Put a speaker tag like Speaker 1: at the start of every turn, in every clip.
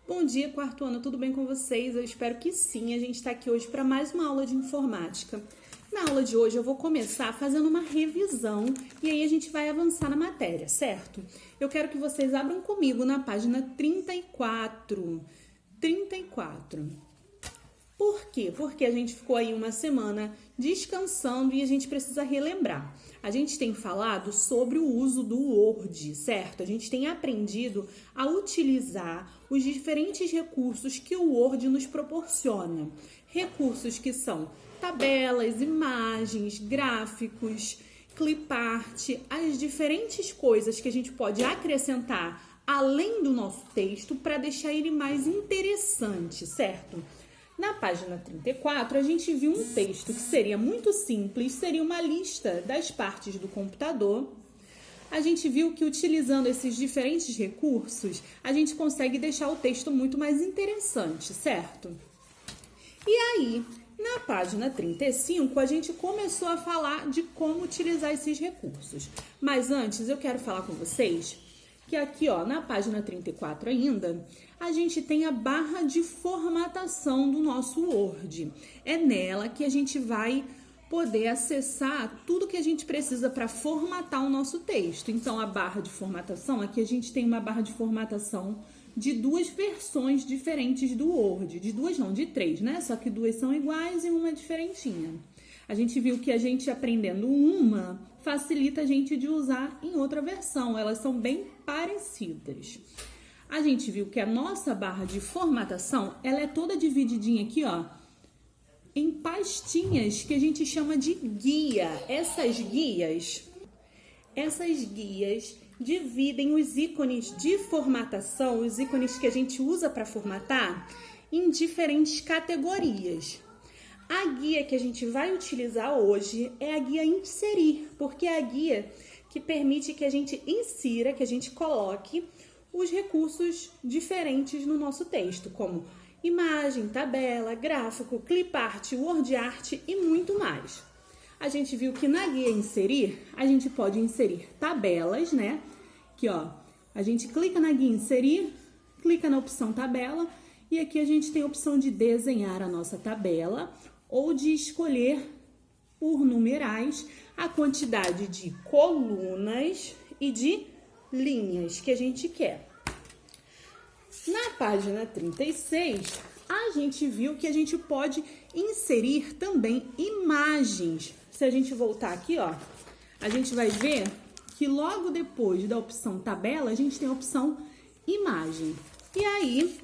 Speaker 1: Bom dia, quarto ano, tudo bem com vocês? Eu espero que sim. A gente está aqui hoje para mais uma aula de informática. Na aula de hoje eu vou começar fazendo uma revisão e aí a gente vai avançar na matéria, certo? Eu quero que vocês abram comigo na página 34. 34. Por quê? Porque a gente ficou aí uma semana descansando e a gente precisa relembrar. A gente tem falado sobre o uso do Word, certo? A gente tem aprendido a utilizar os diferentes recursos que o Word nos proporciona. Recursos que são tabelas, imagens, gráficos, clipart, as diferentes coisas que a gente pode acrescentar além do nosso texto para deixar ele mais interessante, certo? Na página 34, a gente viu um texto que seria muito simples, seria uma lista das partes do computador. A gente viu que utilizando esses diferentes recursos, a gente consegue deixar o texto muito mais interessante, certo? E aí, na página 35, a gente começou a falar de como utilizar esses recursos. Mas antes, eu quero falar com vocês que aqui, ó, na página 34 ainda, a gente tem a barra de formatação do nosso Word. É nela que a gente vai poder acessar tudo que a gente precisa para formatar o nosso texto. Então, a barra de formatação, aqui a gente tem uma barra de formatação de duas versões diferentes do Word. De duas não, de três, né? Só que duas são iguais e uma diferentinha. A gente viu que a gente aprendendo uma facilita a gente de usar em outra versão. Elas são bem parecidas. A gente viu que a nossa barra de formatação, ela é toda divididinha aqui, ó, em pastinhas que a gente chama de guia. Essas guias dividem os ícones de formatação, os ícones que a gente usa para formatar, em diferentes categorias. A guia que a gente vai utilizar hoje é a guia inserir, porque é a guia que permite que a gente insira, que a gente coloque os recursos diferentes no nosso texto, como imagem, tabela, gráfico, clipart, word art e muito mais. A gente viu que na guia inserir, a gente pode inserir tabelas, né? Aqui, ó, a gente clica na guia inserir, clica na opção tabela e aqui a gente tem a opção de desenhar a nossa tabela ou de escolher por numerais a quantidade de colunas e de linhas que a gente quer. Na página 36, a gente viu que a gente pode inserir também imagens. Se a gente voltar aqui, ó, a gente vai ver que logo depois da opção tabela, a gente tem a opção imagem. E aí,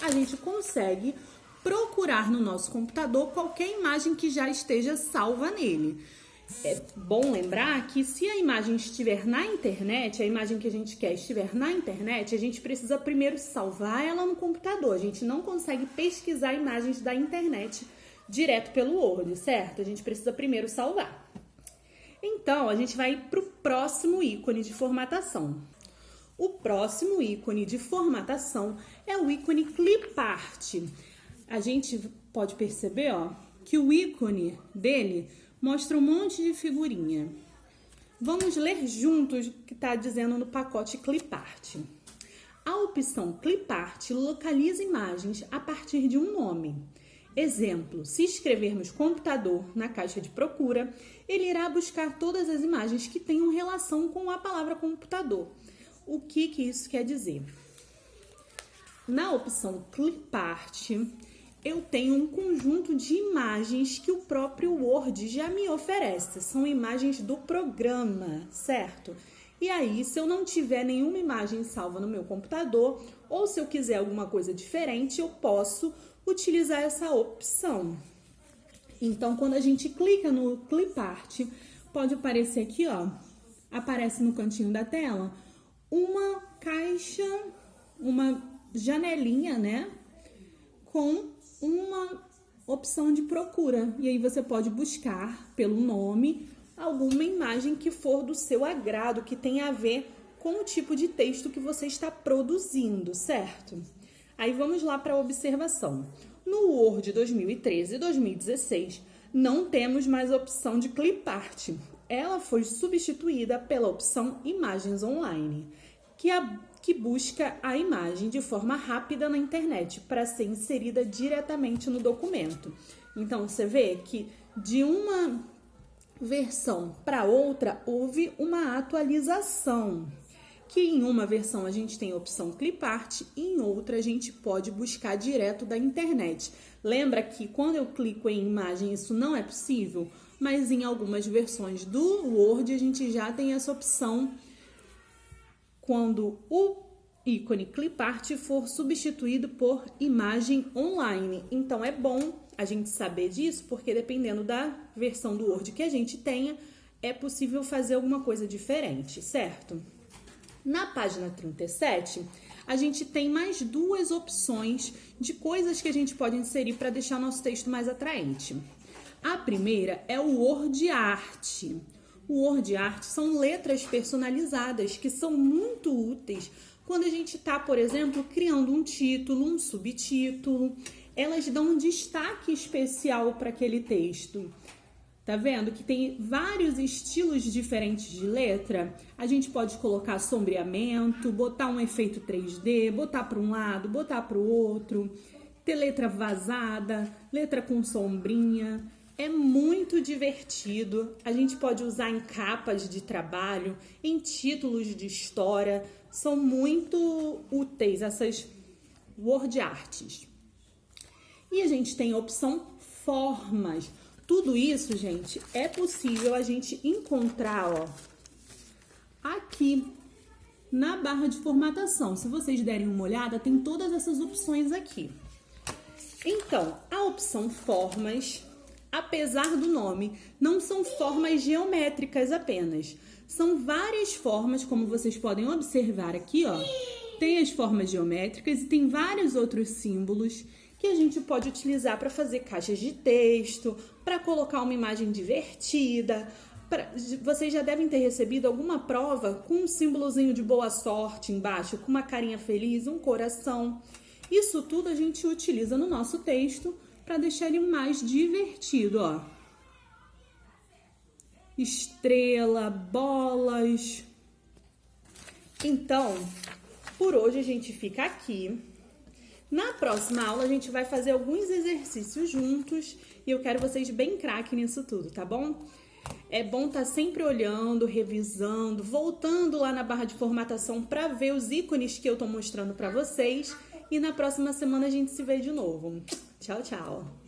Speaker 1: a gente consegue procurar no nosso computador qualquer imagem que já esteja salva nele. É bom lembrar que se a imagem estiver na internet, a imagem que a gente quer estiver na internet, a gente precisa primeiro salvar ela no computador. A gente não consegue pesquisar imagens da internet direto pelo Word, certo? A gente precisa primeiro salvar. Então, a gente vai para o próximo ícone de formatação. O próximo ícone de formatação é o ícone clipart. A gente pode perceber, ó, que o ícone dele mostra um monte de figurinha. Vamos ler juntos o que está dizendo no pacote clipart. A opção clipart localiza imagens a partir de um nome. Exemplo, se escrevermos computador na caixa de procura, ele irá buscar todas as imagens que tenham relação com a palavra computador. O que isso quer dizer? Na opção clipart, eu tenho um conjunto de imagens que o próprio Word já me oferece. São imagens do programa, certo? E aí, se eu não tiver nenhuma imagem salva no meu computador, ou se eu quiser alguma coisa diferente, eu posso utilizar essa opção. Então, quando a gente clica no clipart, pode aparecer aqui, ó, aparece no cantinho da tela, uma caixa, uma janelinha, né, com uma opção de procura. E aí você pode buscar pelo nome alguma imagem que for do seu agrado, que tenha a ver com o tipo de texto que você está produzindo, certo? Aí vamos lá para a observação. No Word 2013 e 2016, não temos mais a opção de clipart. Ela foi substituída pela opção Imagens Online, que busca a imagem de forma rápida na internet para ser inserida diretamente no documento. Então, você vê que de uma versão para outra houve uma atualização, que em uma versão a gente tem a opção clipart e em outra a gente pode buscar direto da internet. Lembra que quando eu clico em imagem isso não é possível? Mas em algumas versões do Word a gente já tem essa opção quando o ícone clipart for substituído por imagem online. Então é bom a gente saber disso, porque dependendo da versão do Word que a gente tenha, é possível fazer alguma coisa diferente, certo? Na página 37, a gente tem mais duas opções de coisas que a gente pode inserir para deixar nosso texto mais atraente. A primeira é o Word Art. O Word Art são letras personalizadas que são muito úteis quando a gente está, por exemplo, criando um título, um subtítulo. Elas dão um destaque especial para aquele texto. Tá vendo que tem vários estilos diferentes de letra? A gente pode colocar sombreamento, botar um efeito 3D, botar para um lado, botar para o outro, ter letra vazada, letra com sombrinha. É muito divertido. A gente pode usar em capas de trabalho, em títulos de história. São muito úteis essas word arts. E a gente tem a opção formas. Tudo isso, gente, é possível a gente encontrar, ó, aqui na barra de formatação. Se vocês derem uma olhada, tem todas essas opções aqui. Então, a opção formas, apesar do nome, não são formas geométricas apenas. São várias formas, como vocês podem observar aqui, ó. Tem as formas geométricas e tem vários outros símbolos que a gente pode utilizar para fazer caixas de texto, para colocar uma imagem divertida. Vocês já devem ter recebido alguma prova com um símbolozinho de boa sorte embaixo, com uma carinha feliz, um coração. Isso tudo a gente utiliza no nosso texto para deixar ele mais divertido, ó. Estrela, bolas. Então, por hoje a gente fica aqui. Na próxima aula a gente vai fazer alguns exercícios juntos e eu quero vocês bem craque nisso tudo, tá bom? É bom estar sempre olhando, revisando, voltando lá na barra de formatação para ver os ícones que eu tô mostrando para vocês e na próxima semana a gente se vê de novo. Tchau, tchau!